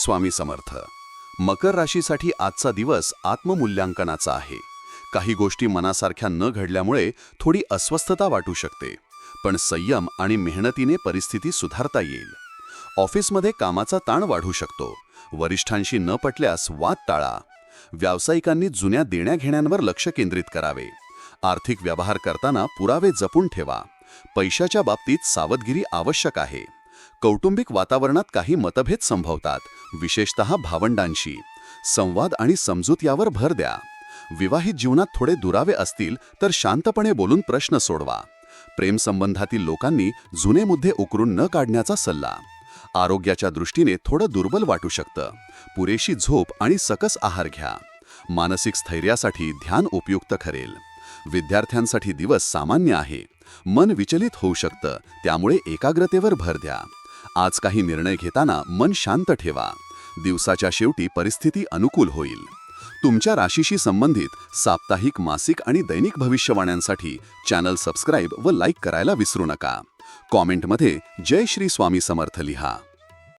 स्वामी समर्थ. मकर राशीसाठी आजचा दिवस आत्ममूल्यांकनाचा आहे. काही गोष्टी मनासारख्या न घडल्यामुळे थोडी अस्वस्थता वाटू शकते, पण संयम आणि मेहनतीने परिस्थिती सुधारता येईल. ऑफिसमध्ये कामाचा ताण वाढू शकतो. वरिष्ठांशी न पटल्यास वाद टाळा. व्यावसायिकांनी जुन्या देण्याघेण्यांवर लक्ष केंद्रित करावे. आर्थिक व्यवहार करताना पुरावे जपून ठेवा. पैशाच्या बाबतीत सावधगिरी आवश्यक आहे. कौटुंबिक वातावरणात काही मतभेद संभवतात, विशेषतः भावंडांशी. संवाद आणि समजूत यावर भर द्या. विवाहित जीवनात थोडे दुरावे असतील तर शांतपणे बोलून प्रश्न सोडवा. प्रेमसंबंधातील लोकांनी जुने मुद्दे उकरून न काढण्याचा सल्ला. आरोग्याच्या दृष्टीने थोडं दुर्बल वाटू शकतं. पुरेशी झोप आणि सकस आहार घ्या. मानसिक स्थैर्यासाठी ध्यान उपयुक्त ठरेल. विद्यार्थ्यांसाठी दिवस सामान्य आहे. मन विचलित होऊ शकतं, त्यामुळे एकाग्रतेवर भर द्या. आज काही निर्णय घेताना मन शांत ठेवा. दिवसाच्या शेवटी परिस्थिती अनुकूल होईल. तुमच्या राशीशी संबंधित साप्ताहिक, मासिक आणि दैनिक भविष्यवाण्यांसाठी चॅनल सबस्क्राईब व लाईक करायला विसरू नका. कॉमेंटमध्ये जय श्री स्वामी समर्थ लिहा.